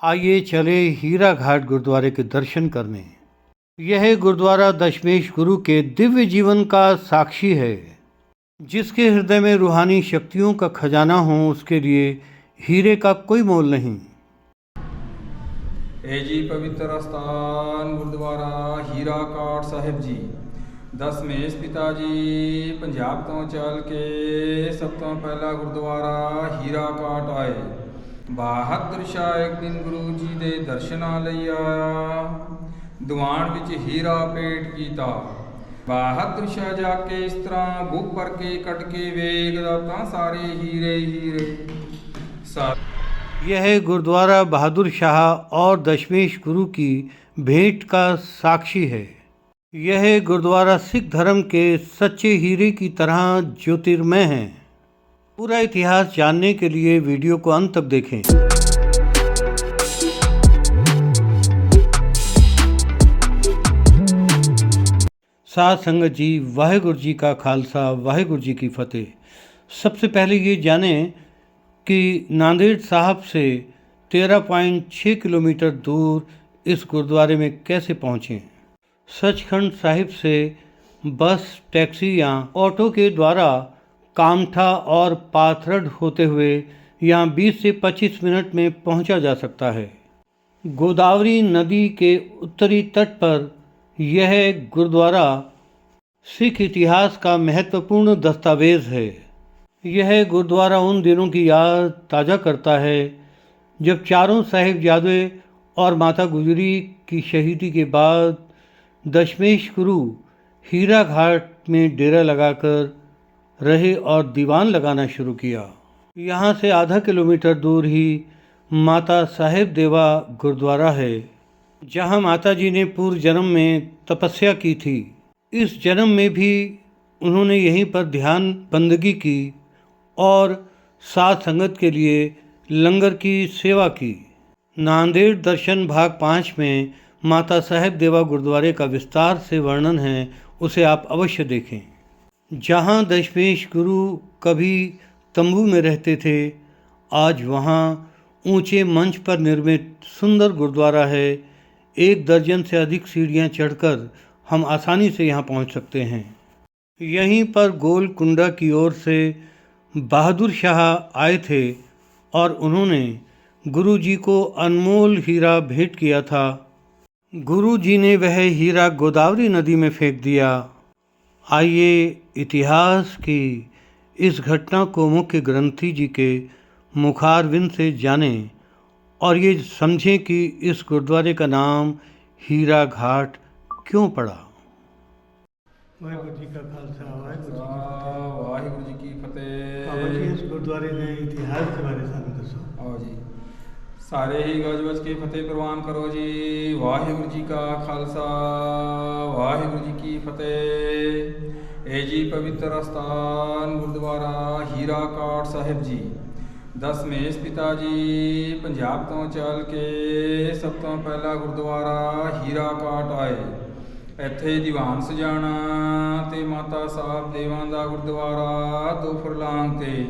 आइए चले हीरा घाट गुरुद्वारे के दर्शन करने। यह गुरुद्वारा दशमेश गुरु के दिव्य जीवन का साक्षी है। जिसके हृदय में रूहानी शक्तियों का खजाना हो, उसके लिए हीरे का कोई मोल नहीं। ਇਹ ਜੀ ਪਵਿੱਤਰ ਸਥਾਨ ਗੁਰਦੁਆਰਾ ਹੀਰਾ ਕਾਟ ਸਾਹਿਬ ਜੀ। ਦਸਮੇਸ਼ ਪਿਤਾ ਜੀ ਪੰਜਾਬ ਤੋਂ ਚੱਲ ਕੇ ਸਭ ਤੋਂ ਪਹਿਲਾ ਗੁਰਦੁਆਰਾ ਹੀਰਾ ਕਾਟ ਆਏ। ਬਹਾਦਰ ਸ਼ਾਹ ਇੱਕ ਦਿਨ ਗੁਰੂ ਜੀ ਦੇ ਦਰਸ਼ਨਾਂ ਲਈ ਆਇਆ। ਦੀਵਾਨ ਵਿੱਚ ਹੀਰਾ ਭੇਟ ਕੀਤਾ। ਬਹਾਦਰ ਸ਼ਾਹ ਜਾ ਕੇ ਇਸ ਤਰ੍ਹਾਂ ਬੁੱਕ ਭਰ ਕੇ ਕੱਢ ਕੇ ਵੇਖਦਾ ਤਾਂ ਸਾਰੇ ਹੀਰੇ ਹੀਰੇ। यह गुरुद्वारा बहादुर शाह और दशमेश गुरु की भेंट का साक्षी है। यह गुरुद्वारा सिख धर्म के सच्चे हीरे की तरह ज्योतिर्मय है। पूरा इतिहास जानने के लिए वीडियो को अंत तक देखें। साध संगत जी, वाहेगुरु जी का खालसा, वाहेगुरु जी की फतेह। सबसे पहले ये जानें कि नांदेड़ साहब से 13.6 किलोमीटर दूर इस गुरुद्वारे में कैसे पहुँचें। सचखंड साहिब से बस, टैक्सी या ऑटो के द्वारा कामठा और पाथरड होते हुए यहाँ 20 से 25 मिनट में पहुँचा जा सकता है। गोदावरी नदी के उत्तरी तट पर यह गुरुद्वारा सिख इतिहास का महत्वपूर्ण दस्तावेज है। यह गुरुद्वारा उन दिनों की याद ताज़ा करता है जब चारों साहिबजादे और माता गुजरी की शहीदी के बाद दशमेश गुरु हीरा घाट में डेरा लगाकर रहे और दीवान लगाना शुरू किया। यहाँ से आधा किलोमीटर दूर ही माता साहिब देवा गुरुद्वारा है, जहाँ माता जी ने पूर्व जन्म में तपस्या की थी। इस जन्म में भी उन्होंने यहीं पर ध्यान बंदगी की और साध संगत के लिए लंगर की सेवा की। नांदेड़ दर्शन भाग 5 में माता साहिब देवा गुरुद्वारे का विस्तार से वर्णन है, उसे आप अवश्य देखें। जहाँ दशमेश गुरु कभी तंबू में रहते थे, आज वहाँ ऊंचे मंच पर निर्मित सुंदर गुरुद्वारा है। 1 दर्जन से अधिक सीढ़ियाँ चढ़कर हम आसानी से यहाँ पहुँच सकते हैं। यहीं पर गोलकुंडा की ओर से बहादुर शाह आए थे और उन्होंने गुरु जी को अनमोल हीरा भेंट किया था। गुरु जी ने वह हीरा गोदावरी नदी में फेंक दिया। आइए इतिहास की इस घटना को मुख्य ग्रंथी जी के मुखारविंद से जानें और ये समझें कि इस गुरुद्वारे का नाम हीरा घाट क्यों पड़ा। ਵਾਹਿਗੁਰੂ ਜੀ ਕਾ ਖਾਲਸਾ, ਵਾਹਿਗੁਰੂ ਜੀ ਕੀ ਫਤਿਹ। ਬਾਬਾ ਜੀ, ਇਸ ਗੁਰਦੁਆਰੇ ਦੇ ਇਤਿਹਾਸ ਦੇ ਬਾਰੇ ਸਾਨੂੰ ਦੱਸੋ। ਆਓ ਜੀ, ਸਾਰੇ ਹੀ ਗਜ-ਗਜ ਕੇ ਫਤਿਹ ਪ੍ਰਵਾਨ ਕਰੋ ਜੀ। ਵਾਹਿਗੁਰੂ ਜੀ ਕਾ ਖਾਲਸਾ, ਵਾਹਿਗੁਰੂ ਜੀ ਕੀ ਫਤਿਹ। ਇਹ ਜੀ ਪਵਿੱਤਰ ਸਥਾਨ ਗੁਰਦੁਆਰਾ ਹੀਰਾ ਕਾਟ ਸਾਹਿਬ ਜੀ। ਦਸਮੇਸ਼ ਪਿਤਾ ਜੀ ਪੰਜਾਬ ਤੋਂ ਚੱਲ ਕੇ ਸਭ ਤੋਂ ਪਹਿਲਾ ਗੁਰਦੁਆਰਾ ਹੀਰਾ ਕਾਟ ਆਏ। ਇੱਥੇ ਦੀਵਾਨ ਸਜਾਣਾ ਤੇ ਮਾਤਾ ਸਾਹਿਬ ਦੇਵਾਂ ਦਾ ਗੁਰਦੁਆਰਾ 2 ਫੁਰਲਾਂਗ ਤੇ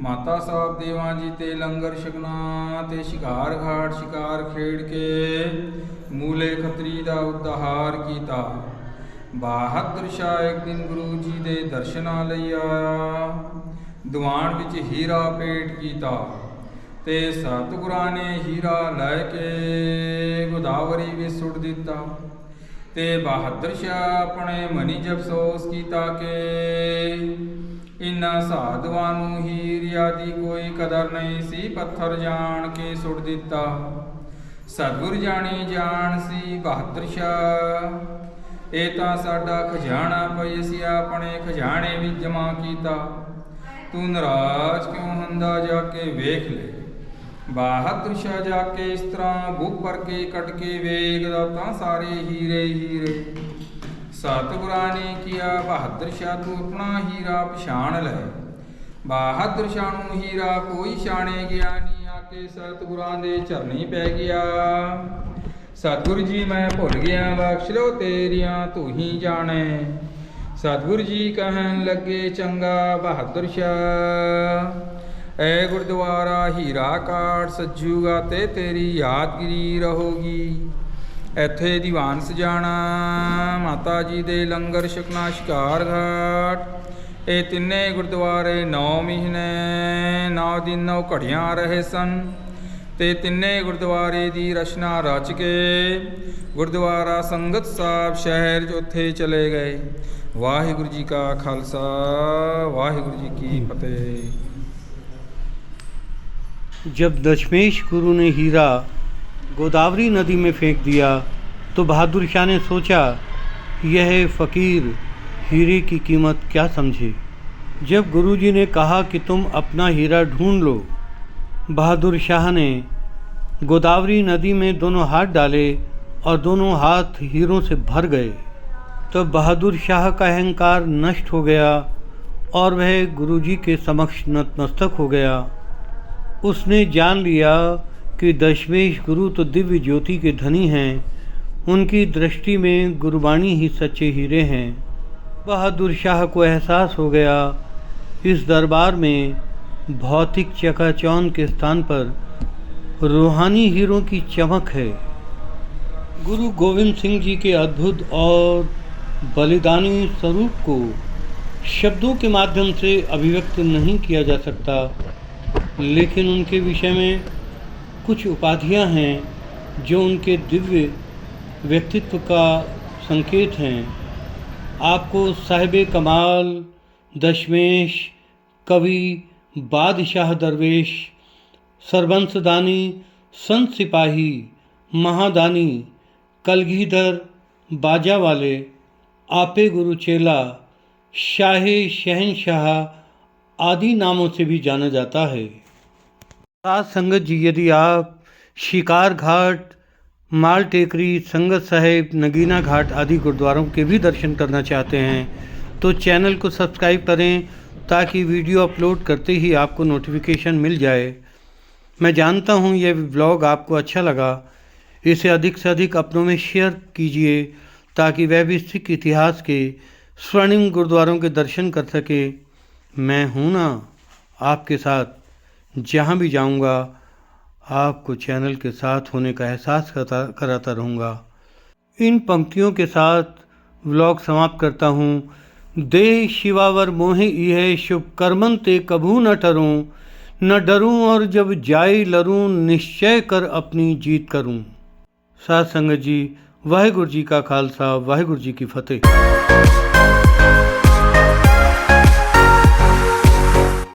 ਮਾਤਾ ਸਾਹਿਬ ਦੇਵਾਂ ਜੀ ਤੇ ਲੰਗਰ ਛਕਣਾ ਤੇ ਸ਼ਿਕਾਰ ਘਾਟ ਸ਼ਿਕਾਰ ਖੇਡ ਕੇ ਮੂਲੇ ਖੱਤਰੀ ਦਾ ਉद्धार ਕੀਤਾ। ਬਹਾਦਰ ਸ਼ਾਹ ਇੱਕ ਦਿਨ ਗੁਰੂ ਜੀ ਦੇ ਦਰਸ਼ਨਾਂ ਲਈ ਆਇਆ। ਦੀਵਾਨ ਵਿੱਚ ਹੀਰਾ ਭੇਟ ਕੀਤਾ ਤੇ ਸਤਿਗੁਰਾਂ ਨੇ ਹੀਰਾ ਲੈ ਕੇ ਗੋਦਾਵਰੀ ਵਿੱਚ ਸੁੱਟ ਦਿੱਤਾ। ਤੇ ਬਹਾਦਰ ਸ਼ਾਹ ਆਪਣੇ ਮਨੀ ਜਬ ਅਫਸੋਸ ਕੀਤਾ ਕਿ ਇਨ੍ਹਾਂ ਸਾਧੂਆਂ ਨੂੰ ਹੀਰ ਆਦਿ ਕੋਈ ਕਦਰ ਨਹੀਂ ਸੀ, ਪੱਥਰ ਜਾਣ ਕੇ ਸੁੱਟ ਦਿੱਤਾ। ਸਤਿਗੁਰ ਜਾਣੀ ਜਾਣ ਸੀ ਬਹਾਦਰ ਸ਼ਾਹ, ਇਹ ਤਾਂ ਸਾਡਾ ਖਜ਼ਾਨਾ ਪਈ ਅਸੀਂ ਆਪਣੇ ਖਜ਼ਾਨੇ ਵਿੱਚ ਜਮ੍ਹਾਂ ਕੀਤਾ। ਤੂੰ ਨਾਰਾਜ਼ ਕਿਉਂ ਹੁੰਦਾ, ਜਾ ਕੇ ਵੇਖ ਲੈ। ਬਹਾਦਰ ਸ਼ਾਹ ਜਾ ਕੇ ਇਸ ਤਰ੍ਹਾਂ ਬੁੱਕ ਭਰ ਕੇ ਕੱਢ ਕੇ ਵੇਖਦਾ ਤਾਂ ਸਾਰੇ ਹੀਰੇ ਹੀਰੇ। ਸਤਿਗੁਰਾਂ ਨੇ ਕਿਹਾ, ਬਹਾਦਰ ਸ਼ਾਹ ਤੂੰ ਆਪਣਾ ਹੀਰਾ ਪਛਾਣ ਲੈ। ਬਹਾਦਰ ਸ਼ਾਹ ਨੂੰ ਹੀਰਾ ਕੋਈ ਛਾਣੇ ਗਿਆ ਨਹੀਂ, ਆ ਕੇ ਸਤਿਗੁਰਾਂ ਦੇ ਚਰਨੀ ਪੈ ਗਿਆ। ਸਤਿਗੁਰ ਜੀ ਮੈਂ ਭੁੱਲ ਗਿਆ, ਬਖਸ਼ ਲਓ ਤੇਰੀਆਂ ਤੂੰ ਹੀ ਜਾਣੇ। ਸਤਿਗੁਰ ਜੀ ਕਹਿਣ ਲੱਗੇ, ਚੰਗਾ ਬਹਾਦਰ ਸ਼ਾਹ ਐ ਗੁਰਦੁਆਰਾ ਹੀਰਾ ਕਾਟ ਸੱਜੂਗਾ ਤੇ ਤੇਰੀ ਯਾਦਗਿਰੀ ਰਹੋਗੀ। ਇੱਥੇ ਦੀਵਾਨ ਸਜਾਣਾ, ਮਾਤਾ ਜੀ ਦੇ ਲੰਗਰ ਛਕਣਾ, ਸ਼ਿਕਾਰ ਘਾਟ। ਇਹ ਤਿੰਨੇ ਗੁਰਦੁਆਰੇ 9 ਮਹੀਨੇ 9 ਦਿਨ 9 ਘੜੀਆਂ ਰਹੇ ਸਨ ਤੇ ਤਿੰਨੇ ਗੁਰਦੁਆਰੇ ਦੀ ਰਚਨਾ ਰਚ ਕੇ ਗੁਰਦੁਆਰਾ ਸੰਗਤ ਸਾਹਿਬ ਸ਼ਹਿਰ 'ਚ ਉੱਥੇ ਚਲੇ ਗਏ। ਵਾਹਿਗੁਰੂ ਜੀ ਕਾ ਖਾਲਸਾ, ਵਾਹਿਗੁਰੂ जी की फतेह। जब दशमेश गुरु ने हीरा गोदावरी नदी में फेंक दिया तो बहादुर शाह ने सोचा यह फ़कीर हीरे की कीमत क्या समझे। जब गुरुजी ने कहा कि तुम अपना हीरा ढूंढ लो, बहादुर शाह ने गोदावरी नदी में दोनों हाथ डाले और दोनों हाथ हीरों से भर गए। तो बहादुर शाह का अहंकार नष्ट हो गया और वह गुरुजी के समक्ष नतमस्तक हो गया। उसने जान लिया कि दशमेश गुरु तो दिव्य ज्योति के धनी हैं, उनकी दृष्टि में गुरुवाणी ही सच्चे हीरे हैं। बहादुर शाह को एहसास हो गया इस दरबार में भौतिक चकाचौंध के स्थान पर रूहानी हीरों की चमक है। गुरु गोविंद सिंह जी के अद्भुत और बलिदानी स्वरूप को शब्दों के माध्यम से अभिव्यक्त नहीं किया जा सकता, लेकिन उनके विषय में कुछ उपाधियां हैं जो उनके दिव्य व्यक्तित्व का संकेत हैं। आपको साहिबे कमाल, दशमेश, कवि, बादशाह दरवेश, सरबंसदानी, संत सिपाही, महादानी, कलगीधर, बाजा वाले, आपे गुरु चेला, शाहे शहनशाह आदि नामों से भी जाना जाता है। साथ संगत जी, यदि आप शिकार घाट, माल टेकरी, संगत साहिब, नगीना घाट आदि गुरुद्वारों के भी दर्शन करना चाहते हैं तो चैनल को सब्सक्राइब करें ताकि वीडियो अपलोड करते ही आपको नोटिफिकेशन मिल जाए। मैं जानता हूँ यह व्लॉग आपको अच्छा लगा, इसे अधिक से अधिक अपनों में शेयर कीजिए ताकि वह भी सिख इतिहास के स्वर्णिम गुरुद्वारों के दर्शन कर सके। मैं हूँ ना आपके साथ, जहाँ भी जाऊँगा आपको चैनल के साथ होने का एहसास कराता रहूँगा। इन पंक्तियों के साथ व्लॉग समाप्त करता हूँ। दे शिवावर मोहे इह शुभ कर्मन ते कभू न टरूं, न डरूं और जब जाए लरूं, निश्चय कर अपनी जीत करूं। साथ संगत जी, वाहिगुरु जी का खालसा, वाहिगुरु जी की फतेह।